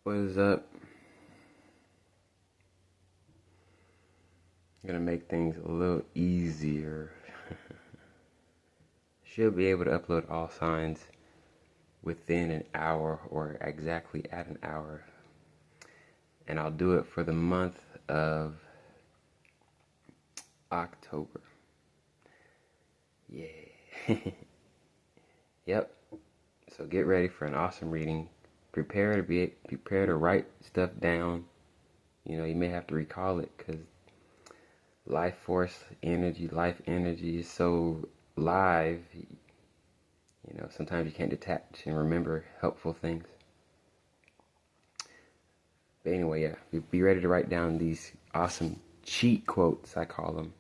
What is up? I'm gonna make things a little easier. Should be able to upload all signs within an hour or exactly at an hour. And I'll do it for the month of October. Yeah. Yep. So get ready for an awesome reading. Prepare to write stuff down. You know, you may have to recall it because life energy is so live. You know, sometimes you can't detach and remember helpful things. But anyway, yeah, be ready to write down these awesome cheat quotes, I call them.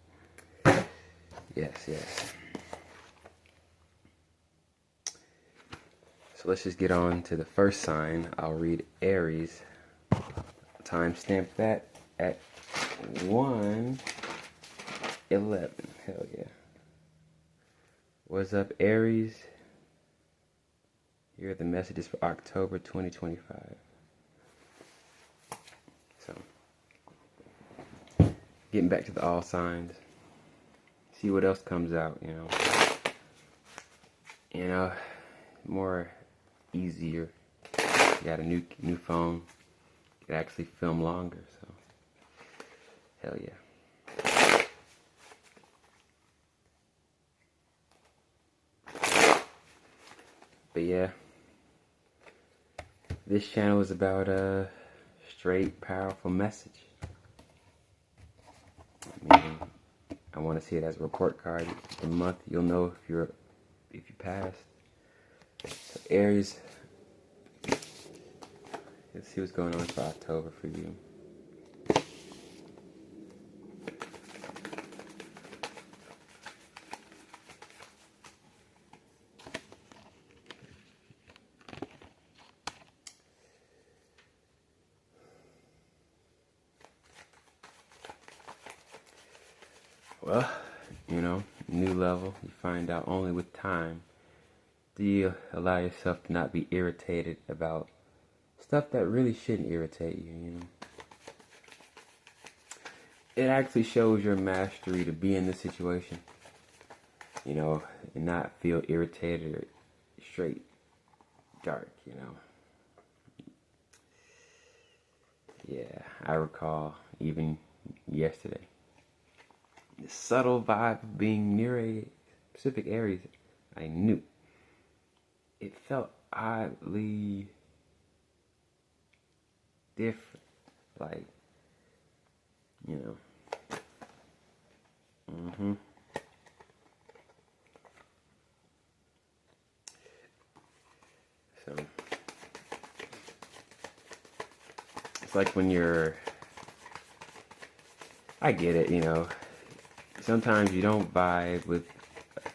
Yes. So let's just get on to the first sign. I'll read Aries. Timestamp that at 1:11. Hell yeah. What's up, Aries? Here are the messages for October 2025. So, getting back to the all signs. See what else comes out, more easier. You got a new phone. You can actually film longer, so hell yeah. But yeah, this channel is about a straight, powerful message. I want to see it as a report card. The month you'll know if you passed. So Aries, let's see what's going on for October for you. Well, new level. You find out only with time do you allow yourself to not be irritated about stuff that really shouldn't irritate you, It actually shows your mastery to be in this situation, and not feel irritated or straight dark, Yeah, I recall even yesterday. The subtle vibe of being near a specific area, I knew. It felt oddly different, like, So, it's like when I get it, sometimes you don't vibe with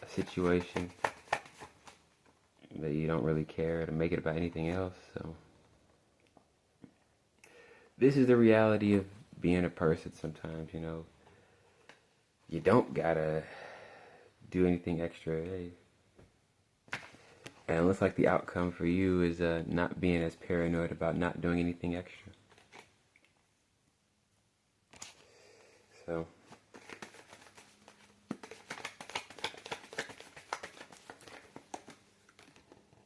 a situation that you don't really care to make it about anything else, so this is the reality of being a person sometimes, You don't gotta do anything extra, And it looks like the outcome for you is not being as paranoid about not doing anything extra. So,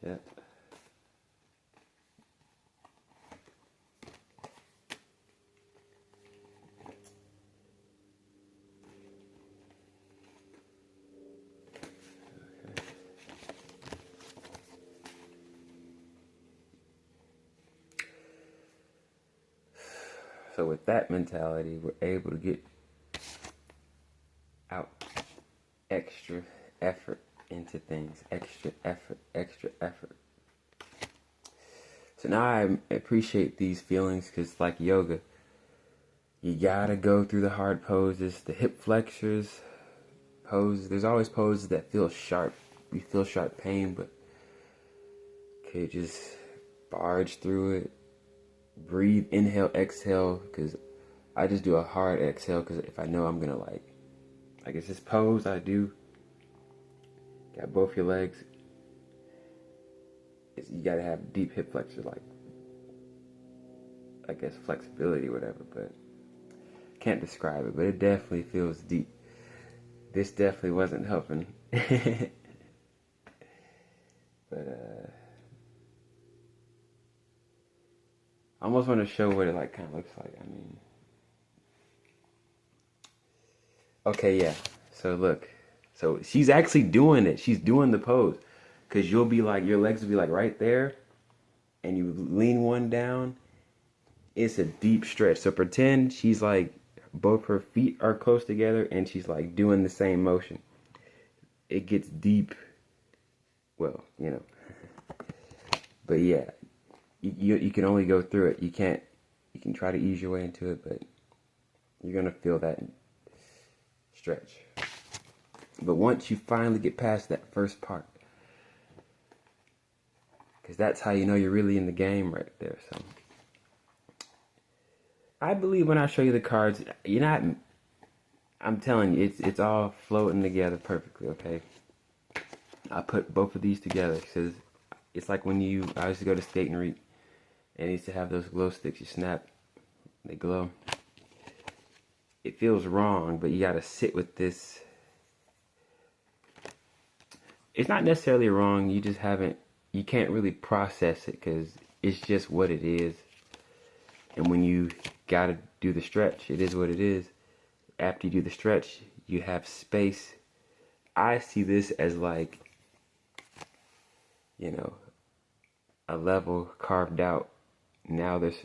yeah. So with that mentality, we're able to get out extra effort into things. Extra effort. So now I appreciate these feelings because like yoga, you gotta go through the hard poses, the hip flexors poses. There's always poses that feel sharp. You feel sharp pain, but okay, just barge through it. Breathe, inhale, exhale, because I just do a hard exhale because if I know I'm gonna like it's this pose I do. Got both your legs. You gotta have deep hip flexors, like I guess, flexibility or whatever, but can't describe it, but it definitely feels deep. This definitely wasn't helping. But I almost want to show what it like kind of looks like. I mean, okay, yeah. So look, so she's actually doing it. She's doing the pose, cause you'll be like, your legs will be like right there, and you lean one down. It's a deep stretch. So pretend she's like, both her feet are close together, and she's like doing the same motion. It gets deep. Well, you know. But yeah, you can only go through it. You can't. You can try to ease your way into it, but you're gonna feel that stretch. But once you finally get past that first part, because that's how you know you're really in the game right there. So I believe when I show you the cards, you're not. I'm telling you, it's all floating together perfectly. Okay. I put both of these together because it's like when I used to go to skate and read, and I used to have those glow sticks. You snap, they glow. It feels wrong, but you gotta sit with this. It's not necessarily wrong. You just haven't. You can't really process it because it's just what it is. And when you gotta do the stretch, it is what it is. After you do the stretch, you have space. I see this as like, you know, a level carved out. Now there's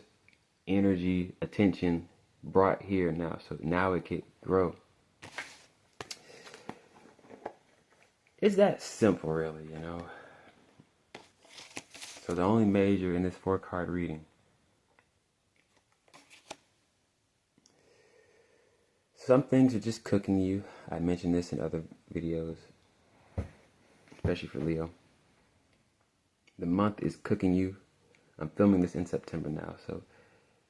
energy, attention brought here now. So now it can grow. It's that simple, really, you know. So the only major in this 4-card reading. Some things are just cooking you. I mentioned this in other videos, especially for Leo. The month is cooking you. I'm filming this in September now. So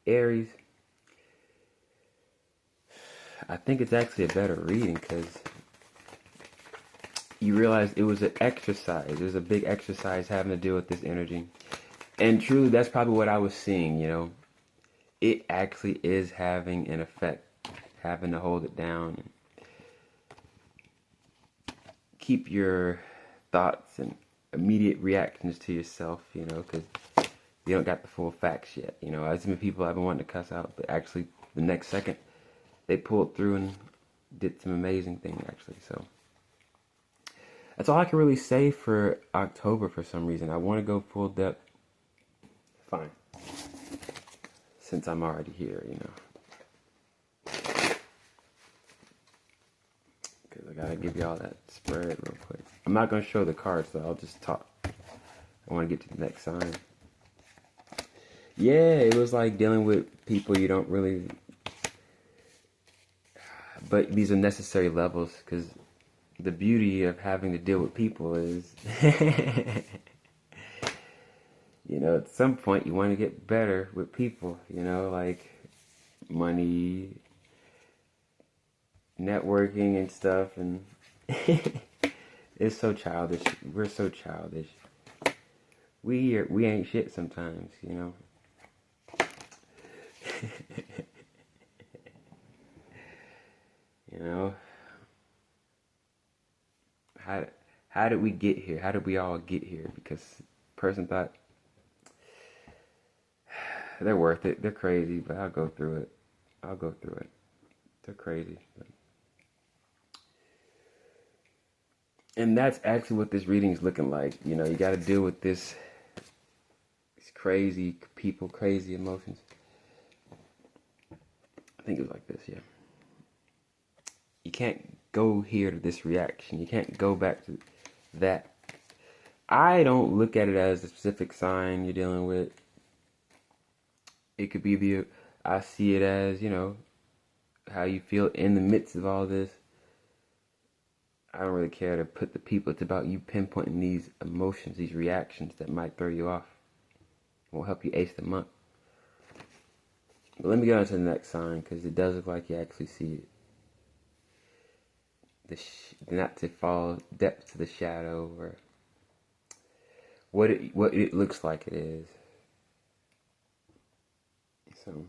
Aries, I think it's actually a better reading because you realize it was an exercise. It was a big exercise having to deal with this energy. And truly, that's probably what I was seeing, you know. It actually is having an effect, having to hold it down. And keep your thoughts and immediate reactions to yourself, you know, because you don't got the full facts yet. You know, there's been people I've been wanting to cuss out, but actually the next second they pulled through and did some amazing things, actually. So that's all I can really say for October for some reason. I want to go full depth. Fine. Since I'm already here, you know. Because I got to give y'all that spread real quick. I'm not going to show the cards, so I'll just talk. I want to get to the next sign. Yeah, it was like dealing with people you don't really... But these are necessary levels, because the beauty of having to deal with people is... you know, at some point you want to get better with people, you know, like money, networking and stuff, and it's so childish. We're so childish. We ain't shit sometimes, you know. You know, how did we get here? How did we all get here? Because the person thought they're worth it. They're crazy, but I'll go through it. I'll go through it. They're crazy. But... And that's actually what this reading is looking like. You know, you got to deal with these crazy people, crazy emotions. I think it was like this, yeah. You can't go here to this reaction. You can't go back to that. I don't look at it as a specific sign you're dealing with. It could be I see it as, you know, how you feel in the midst of all this. I don't really care to put the people. It's about you pinpointing these emotions, these reactions that might throw you off. It will help you ace the month. But let me go on to the next sign, because it does look like you actually see it. Not to fall depth to the shadow, or what it looks like it is. So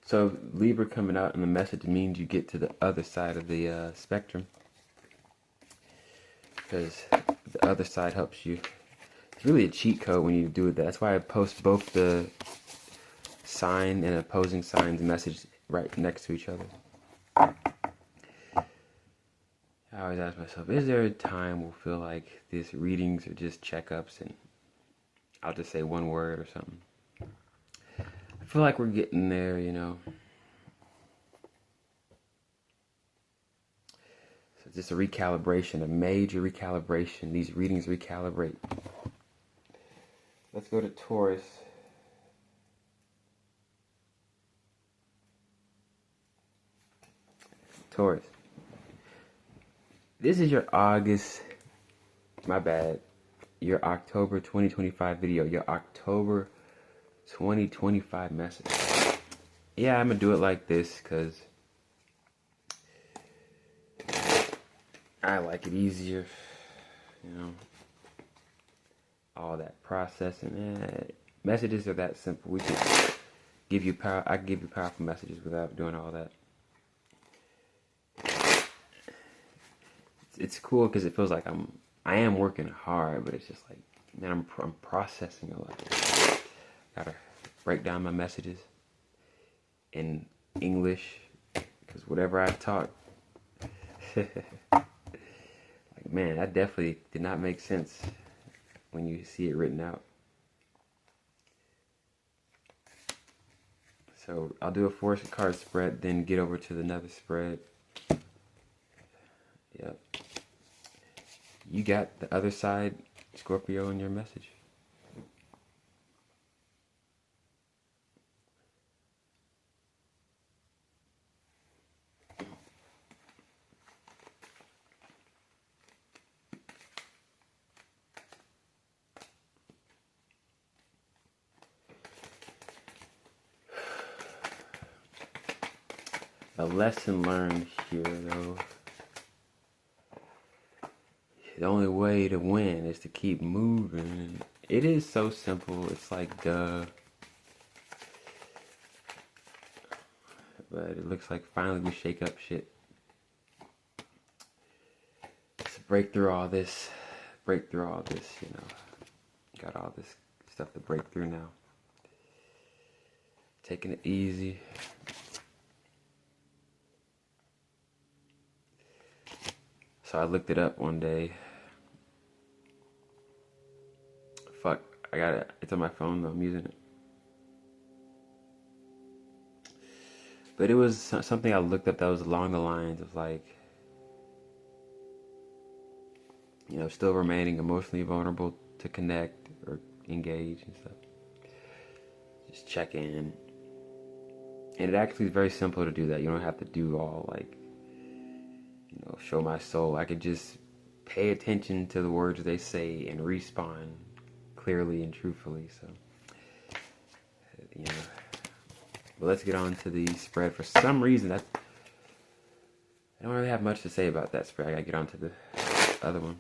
So Libra coming out in the message means you get to the other side of the spectrum, because the other side helps you. It's really a cheat code when you do that. That's why I post both the sign and opposing signs message right next to each other. I always ask myself, is there a time we'll feel like these readings are just checkups and I'll just say one word or something? I feel like we're getting there, you know. So just a recalibration, a major recalibration. These readings recalibrate. Let's go to Taurus. Taurus. This is your August, my bad, your October 2025 video, your October 2025 message. Yeah, I'm gonna do it like this because I like it easier, you know. All that processing, messages are that simple. We can give you power. I can give you powerful messages without doing all that. It's cool because it feels like I am working hard, but it's just like, man, I'm processing a lot. Gotta break down my messages in English, because whatever I taught, like, man, that definitely did not make sense when you see it written out. So I'll do a 4-card spread, then get over to another spread. Yep. You got the other side, Scorpio, in your message. A lesson learned here, though. The only way to win is to keep moving. It is so simple. It's like, duh. But it looks like finally we shake up shit. Let's break through all this. Break through all this, you know. Got all this stuff to break through now. Taking it easy. So I looked it up one day. Fuck, I got it. It's on my phone though, I'm using it. But it was something I looked up that was along the lines of like, you know, still remaining emotionally vulnerable to connect or engage and stuff. Just check in. And it actually is very simple to do that. You don't have to do all like, you know, show my soul. I could just pay attention to the words they say and respond clearly and truthfully. So, you know. But let's get on to the spread. For some reason, I don't really have much to say about that spread. I gotta get on to the other one.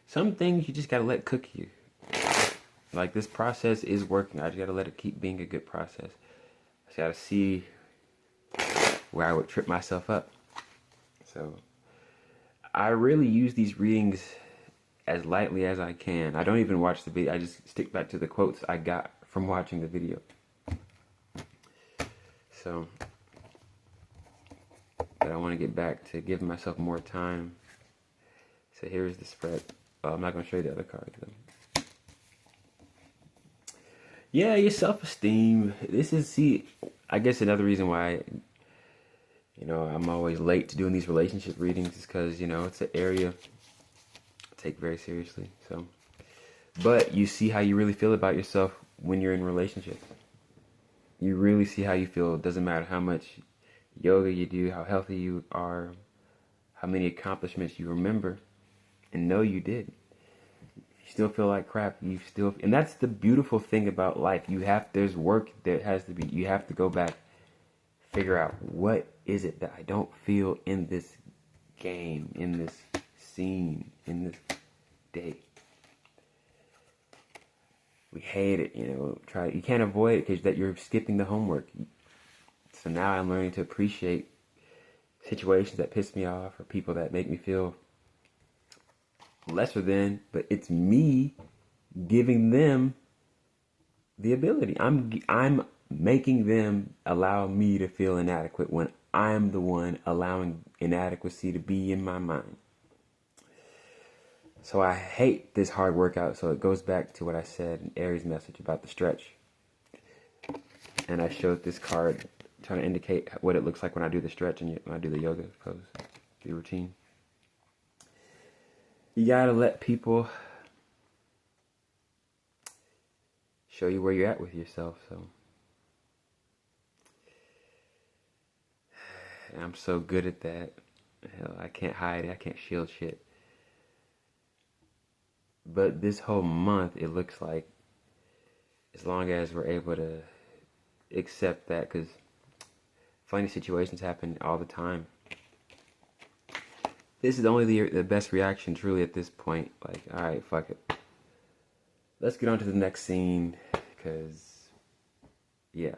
Some things you just gotta let cook you. Like, this process is working. I just gotta let it keep being a good process. I just gotta see where I would trip myself up. So I really use these readings as lightly as I can. I don't even watch the video. I just stick back to the quotes I got from watching the video. So, but I want to get back to giving myself more time. So here's the spread. I'm not going to show you the other cards though. Yeah, your self-esteem. This is, see, I guess another reason why, you know, I'm always late to doing these relationship readings is because, you know, it's an area I take very seriously. So But you see how you really feel about yourself when you're in relationships. You really see how you feel. It doesn't matter how much yoga you do, how healthy you are, how many accomplishments you remember and know you did. You still feel like crap. And that's the beautiful thing about life. There's work that has to be, you have to go back, figure out what is it that I don't feel in this game, in this scene, in this day. We hate it, you can't avoid it because that you're skipping the homework. So now I'm learning to appreciate situations that piss me off or people that make me feel lesser than, but it's me giving them the ability. I'm making them allow me to feel inadequate when I'm the one allowing inadequacy to be in my mind. So I hate this hard workout. So it goes back to what I said in Aries' message about the stretch. And I showed this card trying to indicate what it looks like when I do the stretch and when I do the yoga pose, the routine. You gotta let people show you where you're at with yourself. So and I'm so good at that. Hell, I can't hide it. I can't shield shit. But this whole month, it looks like, as long as we're able to accept that, because funny situations happen all the time. This is only the best reaction, truly, at this point. Like, all right, fuck it. Let's get on to the next scene, because, yeah.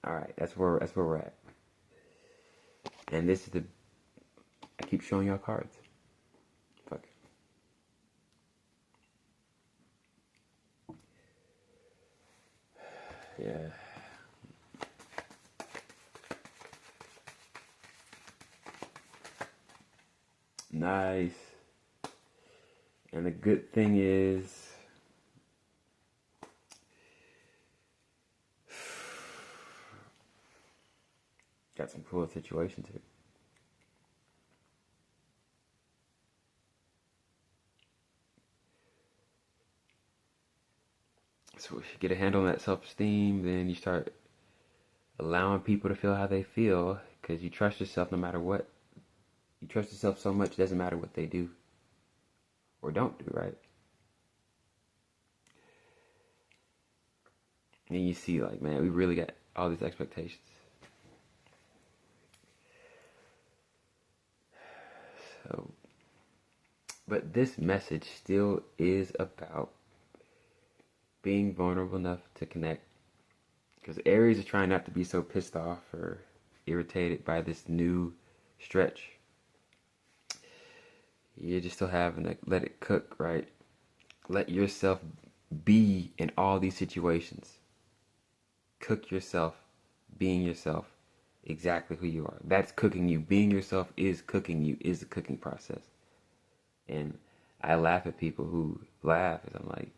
All right, that's where we're at. And this is I keep showing y'all cards. Fuck. Yeah. Nice. And the good thing is, got some cool situations here. So if you get a handle on that self-esteem, then you start allowing people to feel how they feel, because you trust yourself no matter what. You trust yourself so much, it doesn't matter what they do or don't do, right? And you see, like, man, we really got all these expectations. So, but this message still is about being vulnerable enough to connect. Because Aries is trying not to be so pissed off or irritated by this new stretch. You're just still having to let it cook, right? Let yourself be in all these situations. Cook yourself, being yourself, exactly who you are. That's cooking you. Being yourself is cooking you, is the cooking process. And I laugh at people who laugh, as I'm like,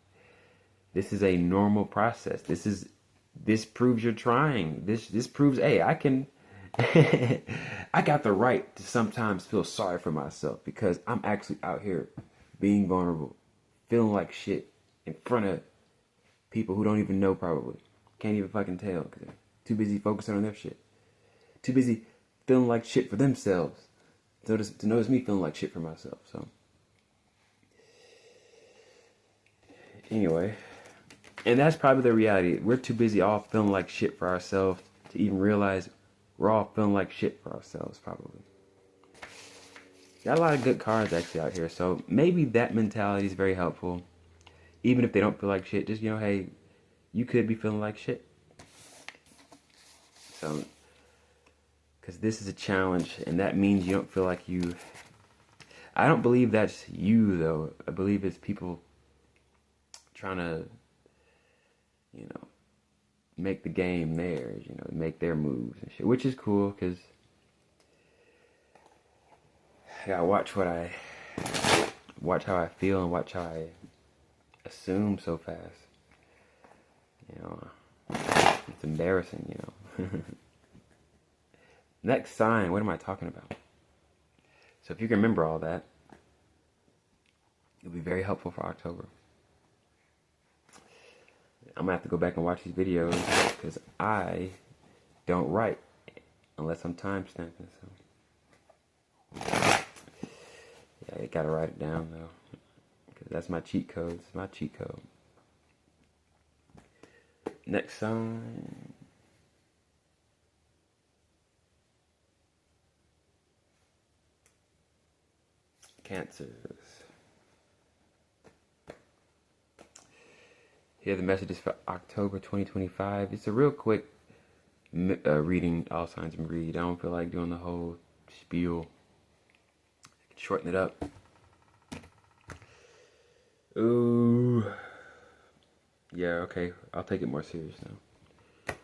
this is a normal process. This proves you're trying. This proves, hey, I can I got the right to sometimes feel sorry for myself because I'm actually out here being vulnerable, feeling like shit in front of people who don't even know, probably. Can't even fucking tell because they're too busy focusing on their shit. Too busy feeling like shit for themselves to notice me feeling like shit for myself. So anyway, and that's probably the reality. We're too busy all feeling like shit for ourselves to even realize we're all feeling like shit for ourselves, probably. Got a lot of good cards actually out here, so maybe that mentality is very helpful. Even if they don't feel like shit, just, hey, you could be feeling like shit. So, because this is a challenge, and that means you don't feel like you... I don't believe that's you, though. I believe it's people trying to, make the game theirs, make their moves and shit, which is cool, because I gotta watch how I feel and watch how I assume so fast. It's embarrassing, Next sign, what am I talking about? So if you can remember all that, it'll be very helpful for October. I'm gonna have to go back and watch these videos because I don't write unless I'm time stamping. So yeah, I gotta write it down though, because that's my cheat code. It's my cheat code. Next song. Cancers. Here are the messages for October 2025. It's a real quick reading, all signs and read. I don't feel like doing the whole spiel. I can shorten it up. Ooh. Yeah, okay. I'll take it more serious now.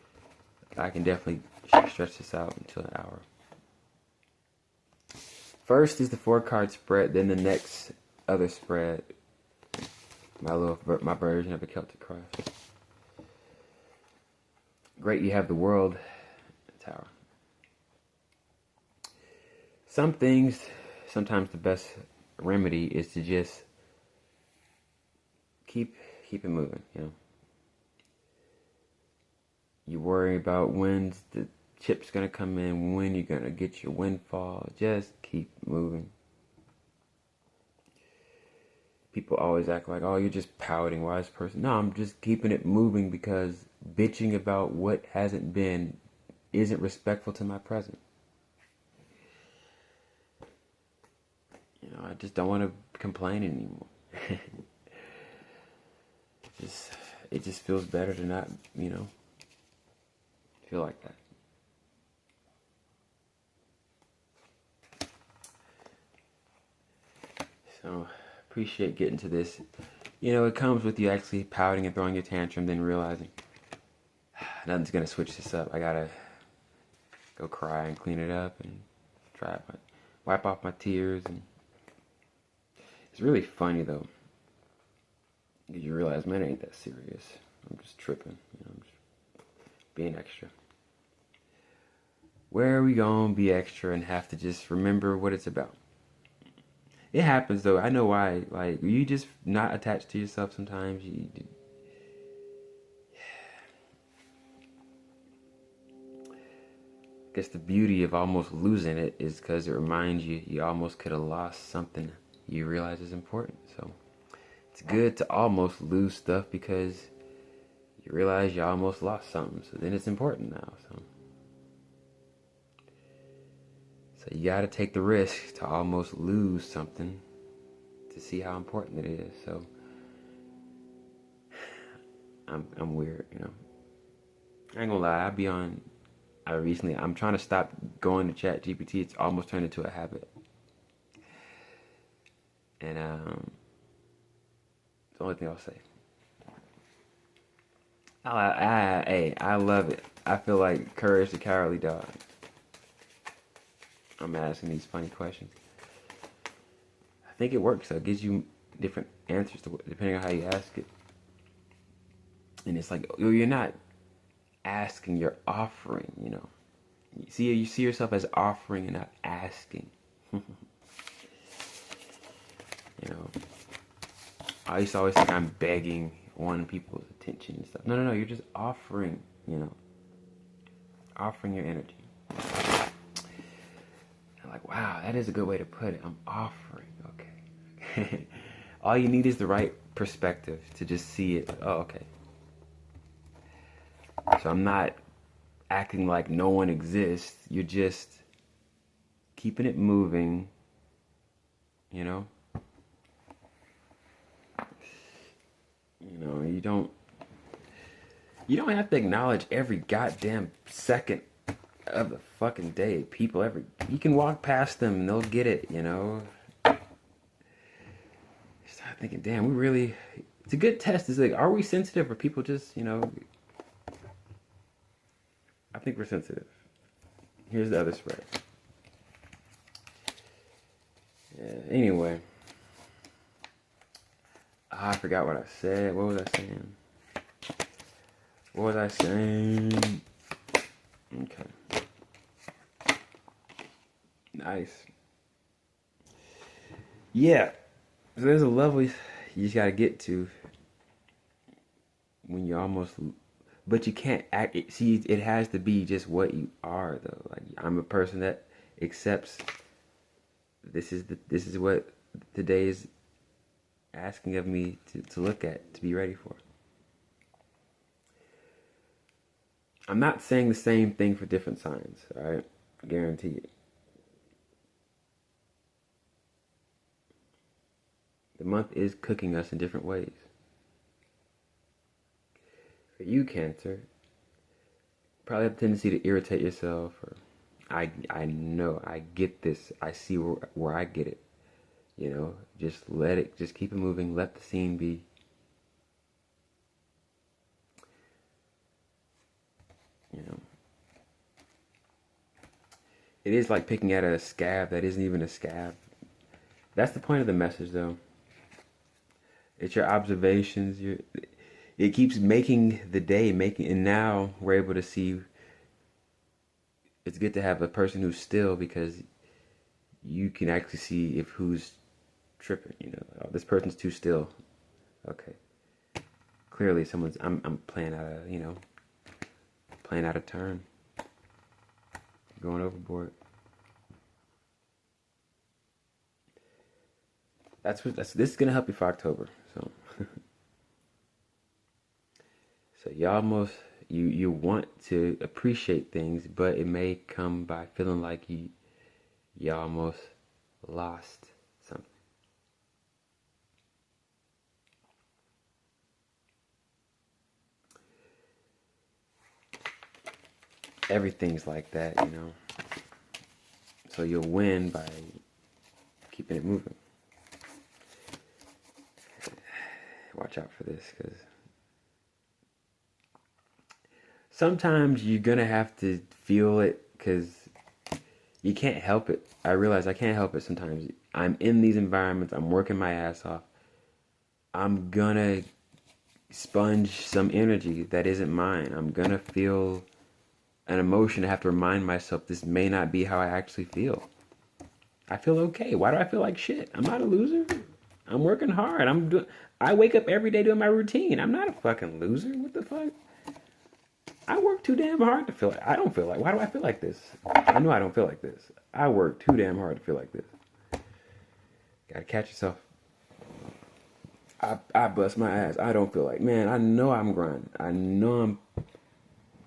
I can definitely stretch this out until an hour. First is the 4-card spread, then the next other spread. My version of a Celtic Cross. Great, you have the World Tower. Some things, sometimes the best remedy is to just keep it moving, you know. You worry about when the chip's gonna come in, when you're gonna get your windfall. Just keep moving. People always act like, oh, you're just pouting. Why is this person? No, I'm just keeping it moving because bitching about what hasn't been isn't respectful to my present. You know, I just don't want to complain anymore. It just feels better to not, you know, feel like that. So, appreciate getting to this. You know, it comes with you actually pouting and throwing your tantrum, then realizing nothing's gonna switch this up. I gotta go cry and clean it up and wipe off my tears. And it's really funny though. You realize, man, it ain't that serious. I'm just tripping. You know, I'm just being extra. Where are we gonna be extra and have to just remember what it's about? It happens though. I know why. Like, you just not attached to yourself sometimes. I guess the beauty of almost losing it is because it reminds you almost could have lost something you realize is important. So it's good to almost lose stuff because you realize you almost lost something. So then it's important now. So you got to take the risk to almost lose something to see how important it is. So I'm weird, you know. I ain't gonna lie. I'm trying to stop going to ChatGPT. It's almost turned into a habit. And it's the only thing I'll say. I love it. I feel like Courage the Cowardly Dog. I'm asking these funny questions. I think it works though. It gives you different answers depending on how you ask it. And it's like, you're not asking, you're offering, you know. You see yourself as offering and not asking. You know, I used to always think I'm begging, wanting people's attention and stuff. No, you're just offering, you know. Offering your energy. I'm like, wow, that is a good way to put it. I'm offering, okay. All you need is the right perspective to just see it. Oh, okay. So I'm not acting like no one exists. You're just keeping it moving, you know. You know, you don't have to acknowledge every goddamn second of the fucking day. You can walk past them and they'll get it, you know. Start thinking, damn, it's a good test. It's like, are we sensitive or people just, you know, I think we're sensitive. Here's the other spread. Yeah, anyway. I forgot what I said. What was I saying? Okay. Nice. Yeah. So there's a level you just gotta get to when you almost, but you can't act. See, it has to be just what you are, though. Like, I'm a person that accepts. This is what today is asking of me to look at, to be ready for. I'm not saying the same thing for different signs, all right? I guarantee it. The month is cooking us in different ways. For you, Cancer, probably have a tendency to irritate yourself, or I know, I get this. I see where I get it. You know, just let it, just keep it moving. Let the scene be. You know, it is like picking at a scab that isn't even a scab. That's the point of the message, though. It's your observations. It keeps making the day, and now we're able to see. It's good to have a person who's still, because you can actually see if who's tripping. You know, oh, this person's too still. Okay, clearly someone's. I'm playing out of, you know, playing out of turn, going overboard. This is gonna help you for October. So, so you want to appreciate things, but it may come by feeling like you almost lost something. Everything's like that, you know. So you'll win by keeping it moving. Watch out for this, because sometimes you're gonna have to feel it, because you can't help it. I realize I can't help it sometimes. I'm in these environments, I'm working my ass off. I'm gonna sponge some energy that isn't mine. I'm gonna feel an emotion. I have to remind myself this may not be how I actually feel. I feel okay. Why do I feel like shit? I'm not a loser. I'm working hard. I wake up every day doing my routine. I'm not a fucking loser. What the fuck? I work too damn hard to feel like. I don't feel like. Why do I feel like this? I know I don't feel like this. I work too damn hard to feel like this. Gotta catch yourself. I bust my ass. I don't feel like. Man, I know I'm grinding. I know I'm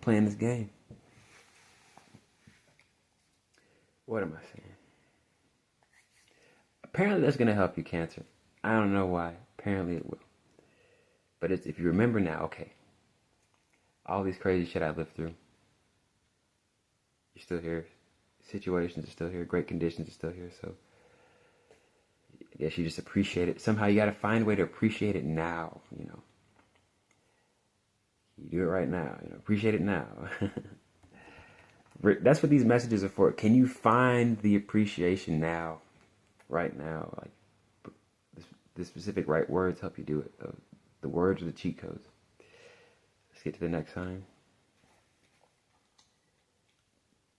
playing this game. What am I saying? Apparently that's gonna help you, Cancer. I don't know why. Apparently it will. But if you remember now, okay. All these crazy shit I lived through. You're still here. Situations are still here. Great conditions are still here. So I guess you just appreciate it. Somehow you gotta find a way to appreciate it now, you know. You do it right now, you know. Appreciate it now. That's what these messages are for. Can you find the appreciation now? Right now, like the specific right words help you do it. The words are the cheat codes. Let's get to the next sign.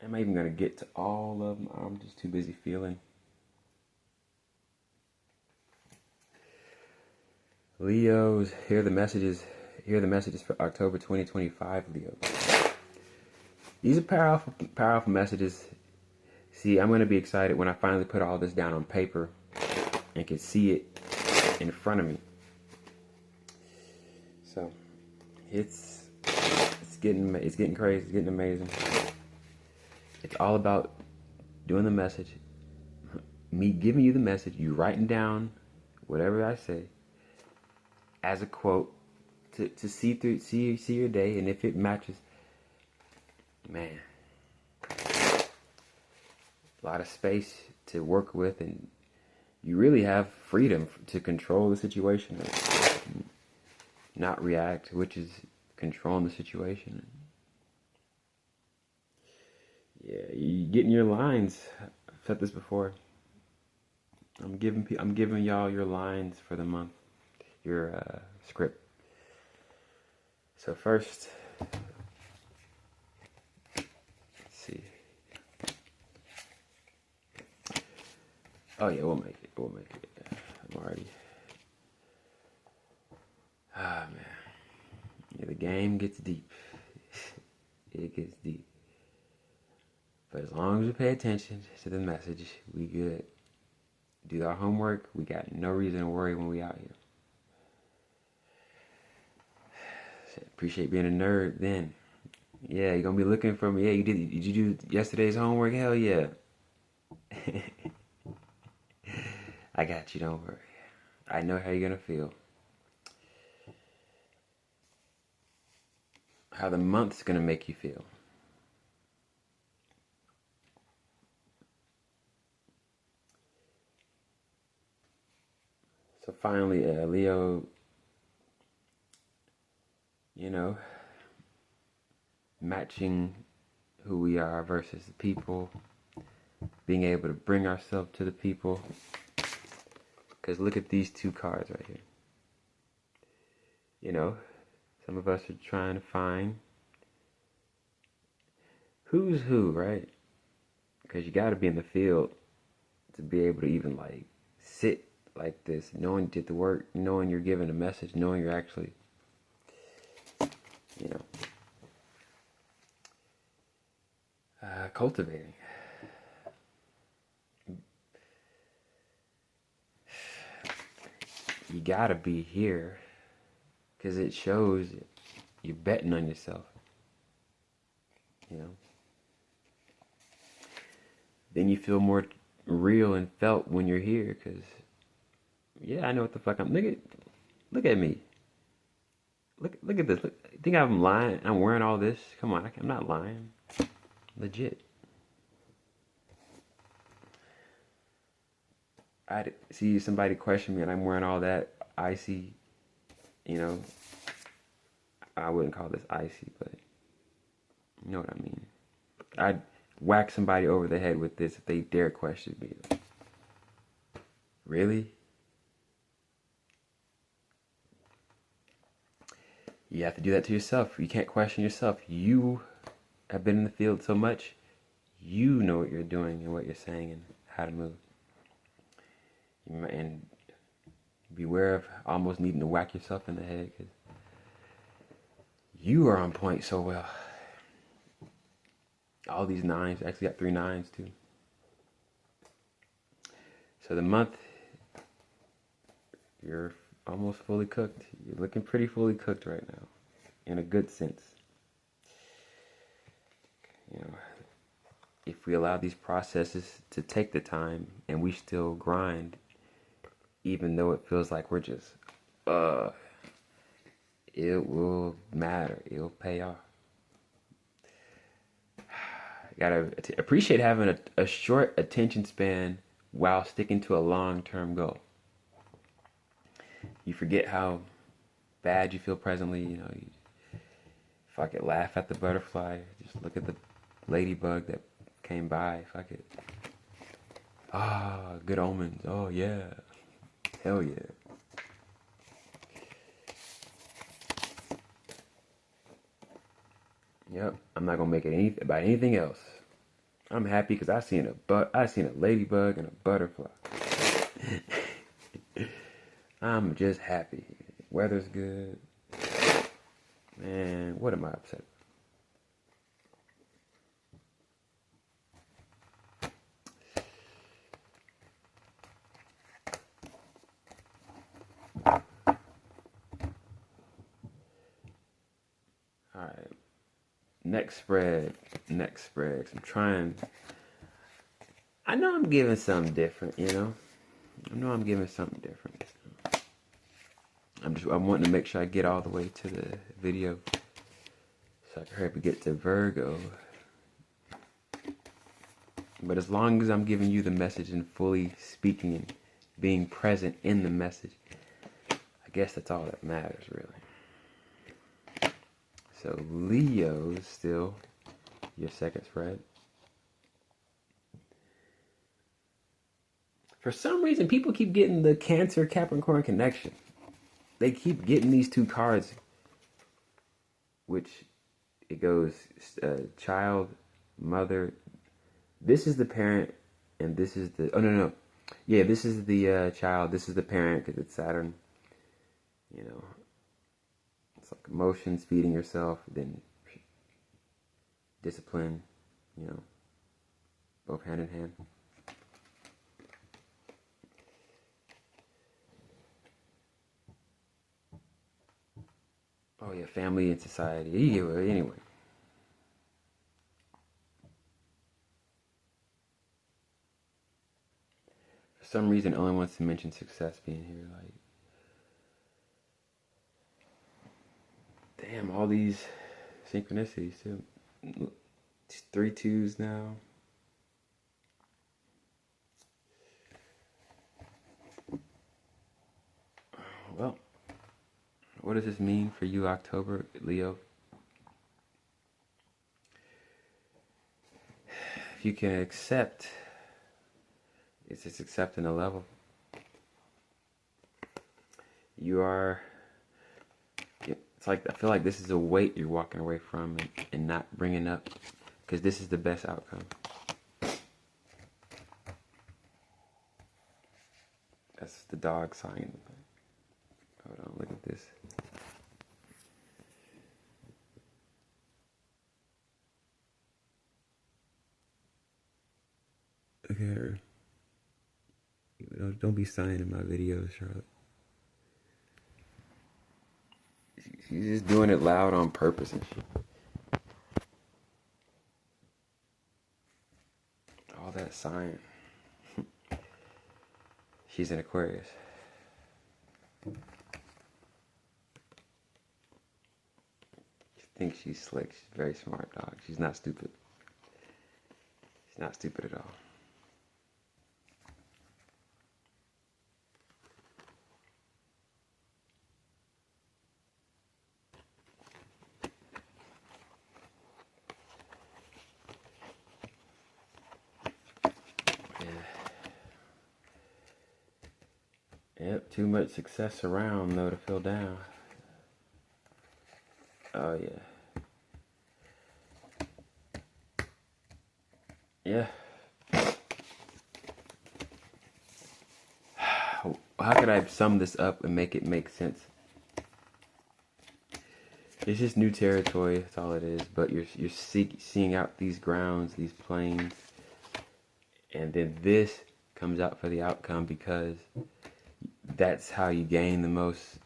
Am I even gonna get to all of them? I'm just too busy feeling. Leos, here are the messages. Here are the messages for October 2025, Leo. These are powerful, powerful messages. See, I'm gonna be excited when I finally put all this down on paper and can see it in front of me. So it's getting crazy, it's getting amazing. It's all about doing the message, me giving you the message, you writing down whatever I say as a quote to see your day, and if it matches, man, a lot of space to work with, and you really have freedom to control the situation, not react, which is controlling the situation. Yeah, you get in your lines. I've said this before. I'm giving y'all your lines for the month, your script. So first, let's see. Oh yeah, we'll make it. I'm already. Ah man, game gets deep. It gets deep. But as long as we pay attention to the message, we good. Do our homework. We got no reason to worry when we out here. Appreciate being a nerd then. Yeah, you're gonna be looking for me. Yeah, did you do yesterday's homework? Hell yeah. I got you, don't worry. I know how you're gonna feel. How the month's gonna make you feel. So finally, Leo, matching who we are versus the people, being able to bring ourselves to the people. Because look at these two cards right here. Some of us are trying to find who's who, right? Because you got to be in the field to be able to even sit like this, knowing you did the work, knowing you're giving a message, knowing you're actually, cultivating. You gotta be here because it shows you're betting on yourself. Then you feel more real and felt when you're here because, yeah, I know what the fuck I'm. Look at me. Look at this. Look, you think I'm lying? I'm wearing all this? Come on, I'm not lying. Legit. I see somebody question me and I'm wearing all that icy, I wouldn't call this icy, but you know what I mean. I'd whack somebody over the head with this if they dare question me. Really? You have to do that to yourself. You can't question yourself. You have been in the field so much, you know what you're doing and what you're saying and how to move. And beware of almost needing to whack yourself in the head because you are on point so well. All these nines, actually got 3 nines too. So the month, you're almost fully cooked. You're looking pretty fully cooked right now, in a good sense. If we allow these processes to take the time and we still grind, even though it feels like we're just, it will matter. It'll pay off. Gotta appreciate having a short attention span while sticking to a long-term goal. You forget how bad you feel presently. You fuck it, laugh at the butterfly. Just look at the ladybug that came by. Fuck it. Good omens. Oh yeah. Hell yeah. Yep. I'm not gonna make it about anything else. I'm happy because I seen a ladybug and a butterfly. I'm just happy. Weather's good. Man, what am I upset about? Alright. Next spread. I know I'm giving something different, I know I'm giving something different. I'm wanting to make sure I get all the way to the video so I can hurry up and get to Virgo. But as long as I'm giving you the message and fully speaking and being present in the message, I guess that's all that matters, really. So Leo is still your second spread. For some reason, people keep getting the Cancer Capricorn connection. They keep getting these two cards, which it goes child, mother. This is the parent, and this is the. Oh no. Yeah, this is the child. This is the parent because it's Saturn. It's like emotions, feeding yourself, then discipline, you know, both hand in hand. Oh yeah, family and society. Yeah, anyway. For some reason, Ellen wants to mention success being here. Like, damn, all these synchronicities too. 3 2s now. Well, what does this mean for you, October, Leo? If you can accept, it's just accepting a level. You are, it's like, I feel like this is a weight you're walking away from and not bringing up, because this is the best outcome. That's the dog sign. Hold on, look at this. Look at her. Don't be signing my videos, Charlotte. She's just doing it loud on purpose and shit. All that sign. She's an Aquarius. She thinks she's slick. She's a very smart dog. She's not stupid. She's not stupid at all. Yep, too much success around though to feel down. Oh yeah. Yeah. How could I sum this up and make it make sense? It's just new territory, that's all it is. But you're seeing out these grounds, these plains, and then this comes out for the outcome because that's how you gain the most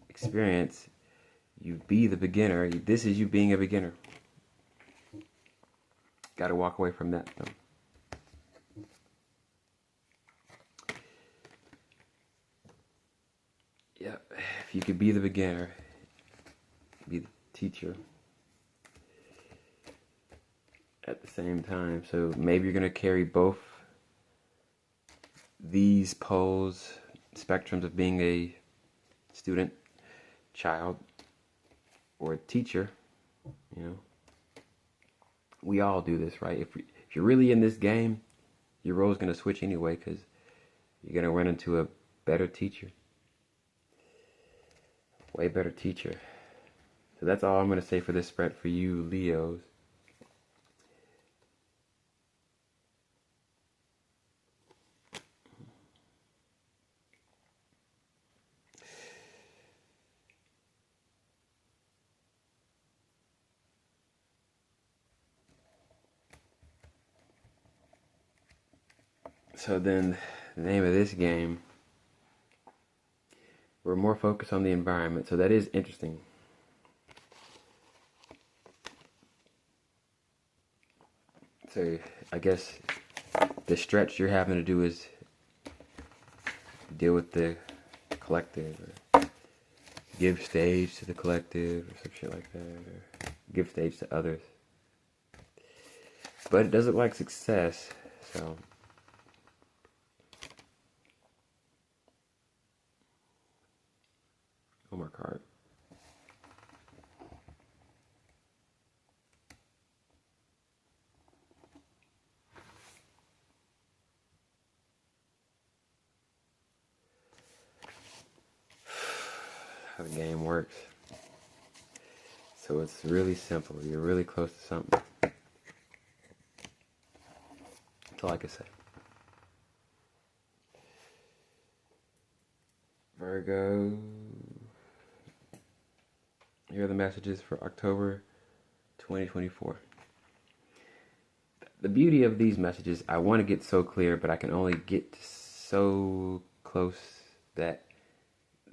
experience. You be the beginner. This is you being a beginner. Got to walk away from that though. Yeah, if you could be the beginner, be the teacher at the same time. So maybe you're going to carry both these poles, spectrums of being a student, child, or a teacher. You know, we all do this, right? If you're really in this game, your role's going to switch anyway because you're going to run into a better teacher. Way better teacher. So that's all I'm going to say for this spread for you, Leos. So then, the name of this game, we're more focused on the environment. So that is interesting. So I guess the stretch you're having to do is deal with the collective, or give stage to the collective, or some shit like that, or give stage to others. But it does look like success, so one more card. How the game works. So it's really simple. You're really close to something. That's all I can say. Virgo. Here are the messages for October 2024. The beauty of these messages, I want to get so clear, but I can only get so close that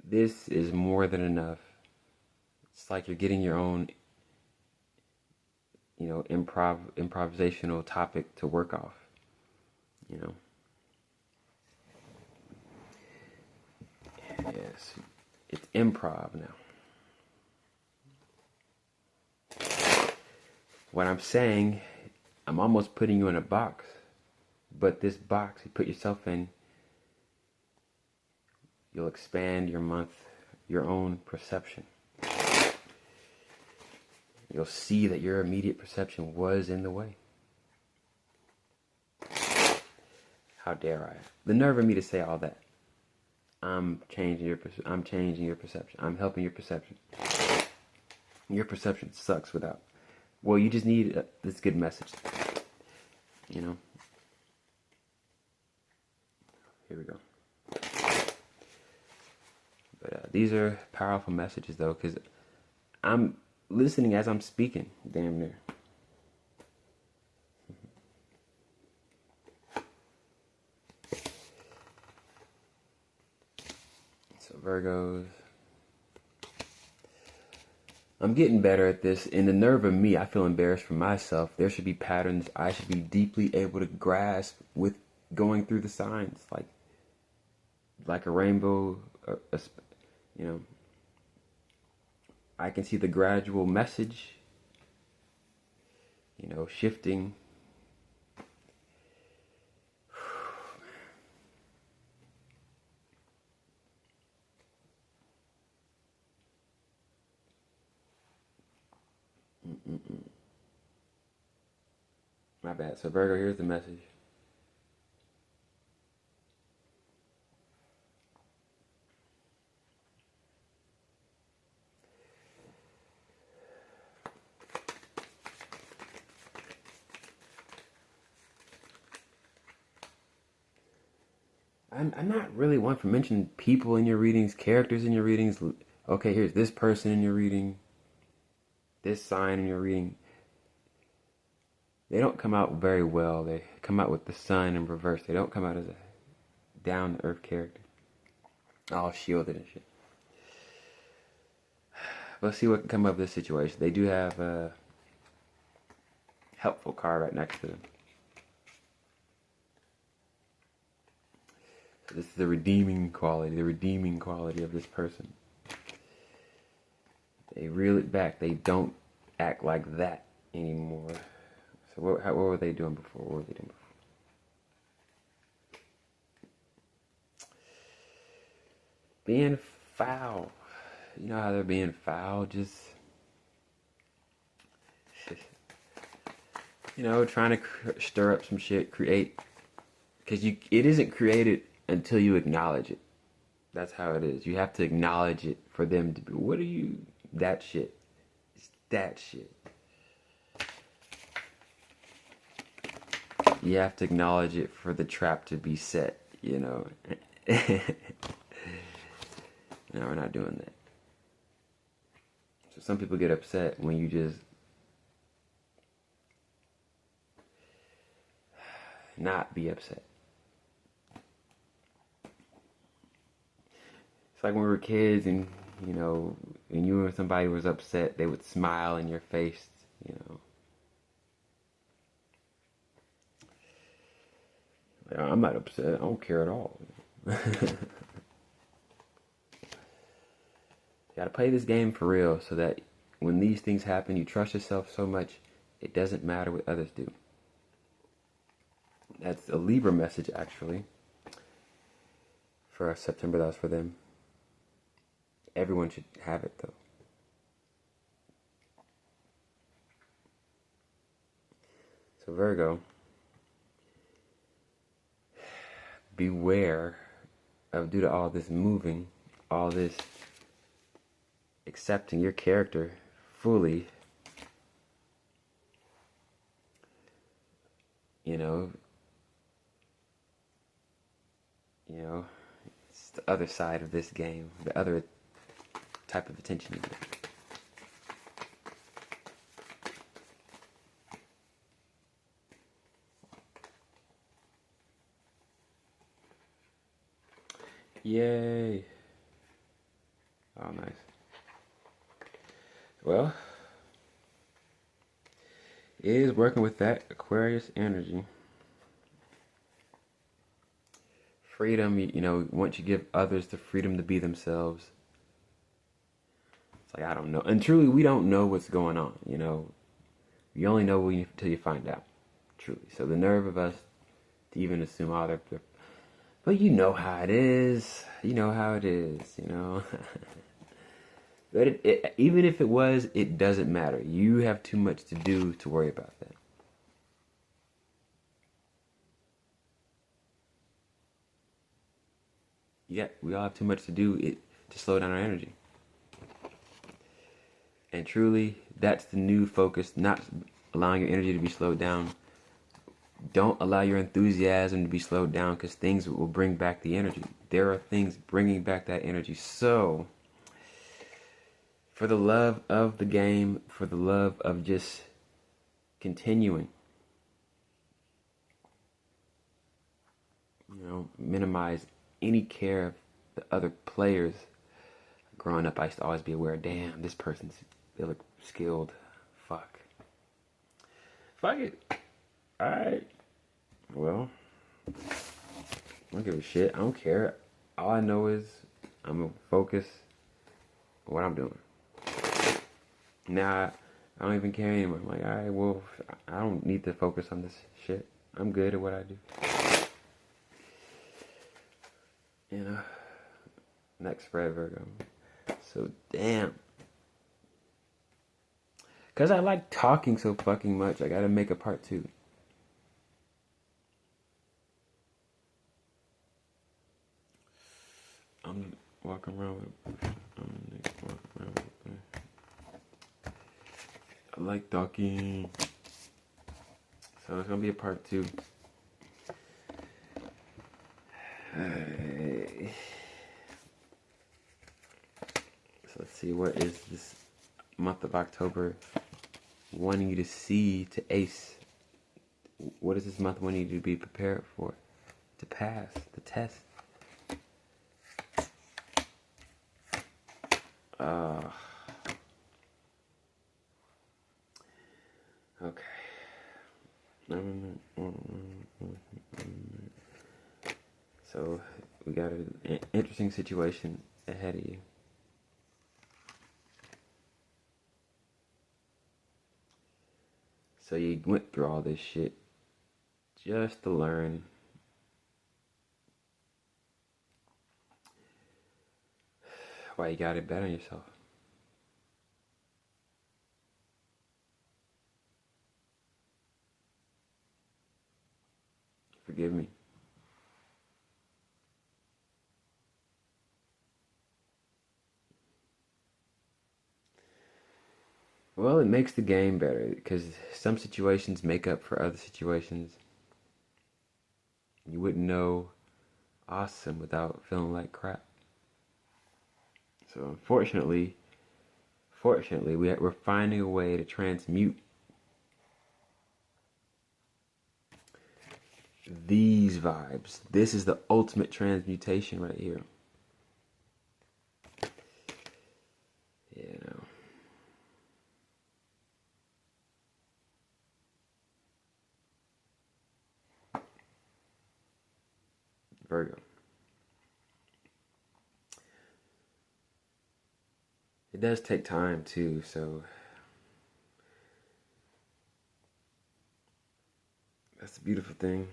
this is more than enough. It's like you're getting your own, improvisational topic to work off, you know. Yes, it's improv now. What I'm saying, I'm almost putting you in a box, but this box you put yourself in, you'll expand your own perception. You'll see that your immediate perception was in the way. How dare I? The nerve of me to say all that. I'm changing your perception. I'm helping your perception. Your perception sucks without. Well, you just need this good message. You know. Here we go. But these are powerful messages, though, because I'm listening as I'm speaking, damn near. So Virgos. I'm getting better at this. In the nerve of me, I feel embarrassed for myself. There should be patterns I should be deeply able to grasp with going through the signs, like a rainbow, you know. I can see the gradual message, shifting. My bad. So Virgo, here's the message. I'm not really one for mentioning people in your readings, characters in your readings. Okay, here's this person in your reading, this sign in your reading. They don't come out very well. They come out with the sun in reverse. They don't come out as a down-to-earth character. All shielded and shit. Let's see what can come of this situation. They do have a helpful card right next to them. So this is the redeeming quality of this person. They reel it back. They don't act like that anymore. So what were they doing before? What were they doing before? Being foul. You know how they're being foul? Just, trying to stir up some shit, create. Because it isn't created until you acknowledge it. That's how it is. You have to acknowledge it for them to be, what are you, that shit. It's that shit. You have to acknowledge it for the trap to be set, No, we're not doing that. So some people get upset when you just not be upset. It's like when we were kids and, when you or somebody was upset, they would smile in your face, I'm not upset. I don't care at all. You gotta play this game for real so that when these things happen, you trust yourself so much, it doesn't matter what others do. That's a Libra message, actually. For September, that was for them. Everyone should have it, though. So Virgo, beware of, due to all this moving, all this accepting your character fully, it's the other side of this game, the other type of attention you get. Yay. Oh, nice. Well, it is working with that Aquarius energy. Freedom, once you give others the freedom to be themselves, it's like, I don't know. And truly, we don't know what's going on, You only know until you find out, truly. So the nerve of us to even assume, oh, they're but you know how it is. You know how it is, But even if it was, it doesn't matter. You have too much to do to worry about that. Yeah, we all have too much to do to slow down our energy. And truly, that's the new focus, not allowing your energy to be slowed down. Don't allow your enthusiasm to be slowed down, because things will bring back the energy. There are things bringing back that energy. So, for the love of the game, for the love of just continuing, minimize any care of the other players. Growing up, I used to always be aware, damn, they look skilled. Fuck it. Alright. Well, I don't give a shit. I don't care. All I know is I'm going to focus on what I'm doing. Now, I don't even care anymore. I'm like, alright, well, I don't need to focus on this shit. I'm good at what I do. Next spread, Virgo. So, damn. Because I like talking so fucking much, I gotta make a part 2. I'm walking around with... I like talking. So it's gonna be a part 2. So let's see, what is this month of October wanting you to see to ace? What is this month wanting you to be prepared for? To pass the test? Okay. So we got an interesting situation ahead of you. So you went through all this shit just to learn why you gotta bet on yourself. Forgive me. Well, it makes the game better, because some situations make up for other situations. You wouldn't know awesome without feeling like crap. So unfortunately, we're finding a way to transmute these vibes. This is the ultimate transmutation right here. Virgo. It does take time too, so that's the beautiful thing.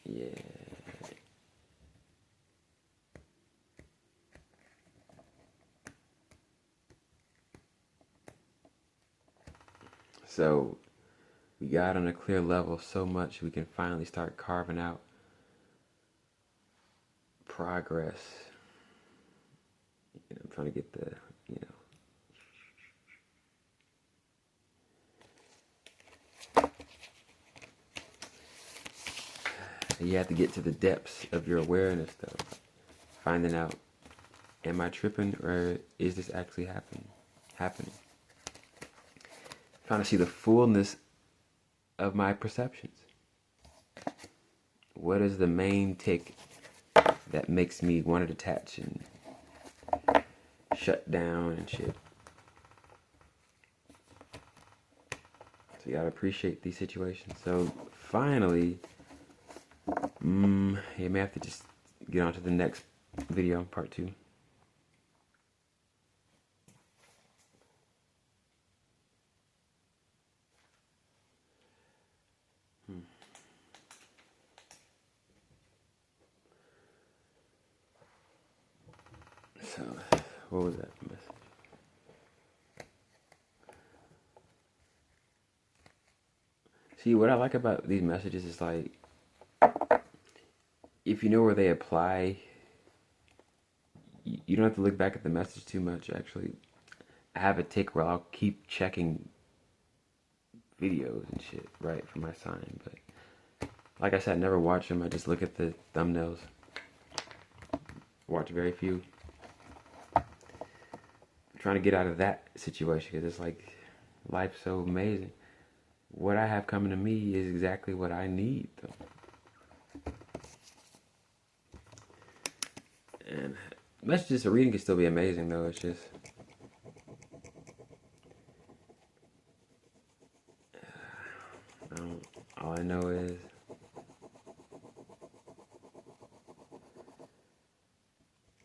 Yeah. So we got on a clear level so much we can finally start carving out progress. I'm trying to get the, you have to get to the depths of your awareness, though. Finding out, am I tripping, or is this actually happening? Trying to see the fullness of my perceptions. what is the main tick that makes me want to detach and shut down and shit. So you gotta appreciate these situations. So finally, you may have to just get on to the next video, part 2. So, what was that message? See, what I like about these messages is like, if you know where they apply, you don't have to look back at the message too much, actually. I have a tick where I'll keep checking videos and shit, right, for my sign, but like I said, I never watch them. I just look at the thumbnails. Watch very few. I'm trying to get out of that situation because it's like, life's so amazing. What I have coming to me is exactly what I need, though. And messages, reading can still be amazing, though. It's just, all I know is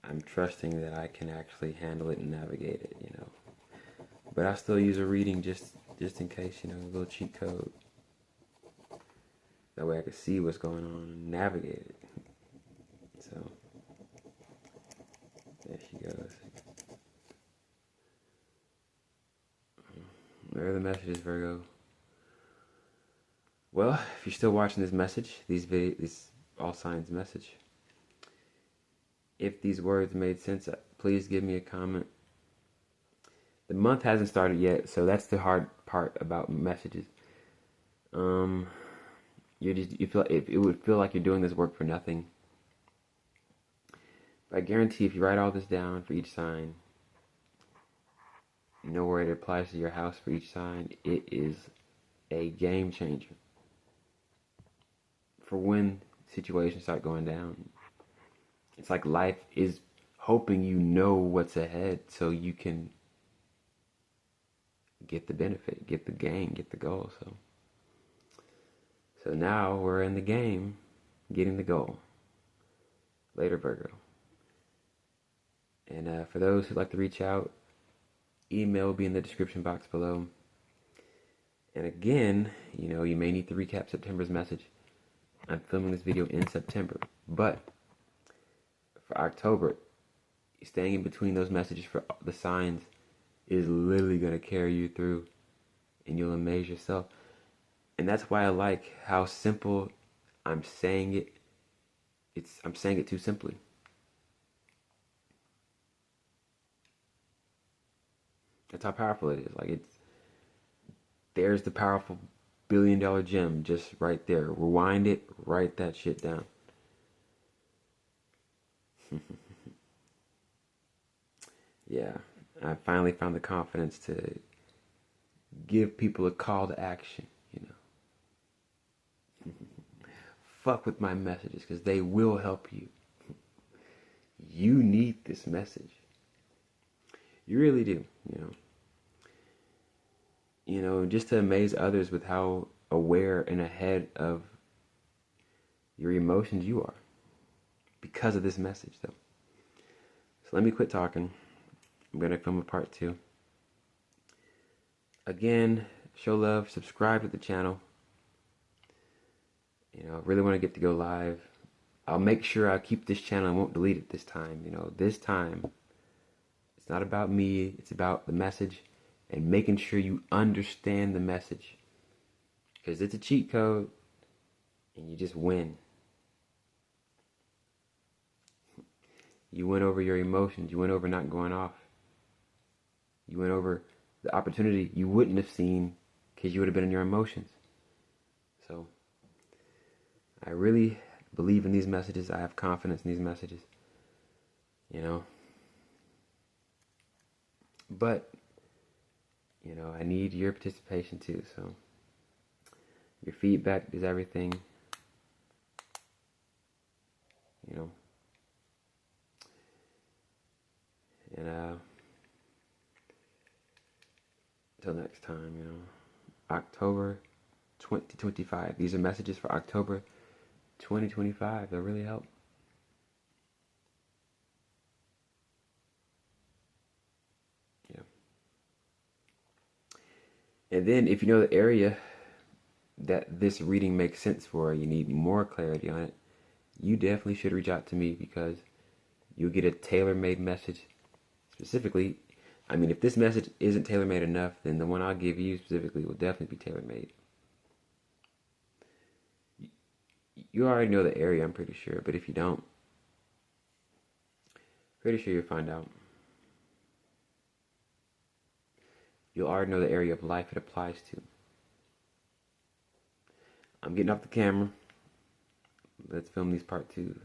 I'm trusting that I can actually handle it and navigate it, you know. But I still use a reading just in case, you know, a little cheat code. That way I can see what's going on and navigate it. So, there she goes. There are the messages, Virgo. Well, if you're still watching this message, these all signs message, if these words made sense, please give me a comment. The month hasn't started yet, so that's the hard part about messages. You feel it would feel like you're doing this work for nothing. But I guarantee if you write all this down for each sign, you know where it applies to your house for each sign, it is a game changer for when situations start going down. It's like life is hoping you know what's ahead so you can get the benefit, get the gain, get the goal. So now we're in the game, getting the goal. Later, Virgo. And for those who'd like to reach out, email will be in the description box below. And again, you know, you may need to recap September's message. I'm filming this video in September, but for October, staying in between those messages for the signs is literally going to carry you through, and you'll amaze yourself. And that's why I like how simple I'm saying it. I'm saying it too simply. That's how powerful it is. Like, there's the powerful $1 billion gem just right there. Rewind it, write that shit down. Yeah, I finally found the confidence to give people a call to action, you know. Fuck with my messages because they will help you. You need this message. You really do, you know. You know, just to amaze others with how aware and ahead of your emotions you are because of this message, though. So let me quit talking. I'm going to film a part 2. Again, show love, subscribe to the channel. You know, I really want to get to go live. I'll make sure I keep this channel. I won't delete it this time. You know, this time, it's not about me. It's about the message and making sure you understand the message. Because it's a cheat code and you just win. You went over your emotions. You went over not going off. You went over the opportunity you wouldn't have seen because you would have been in your emotions. So, I really believe in these messages. I have confidence in these messages. You know. But, you know, I need your participation too. So, your feedback is everything. Till next time, October 2025. These are messages for October 2025. They'll really help. Yeah. And then if you know the area that this reading makes sense for, you need more clarity on it, you definitely should reach out to me, because you'll get a tailor-made message specifically. I mean, if this message isn't tailor-made enough, then the one I'll give you specifically will definitely be tailor-made. You already know the area, I'm pretty sure, but if you don't, pretty sure you'll find out. You'll already know the area of life it applies to. I'm getting off the camera. Let's film these part 2.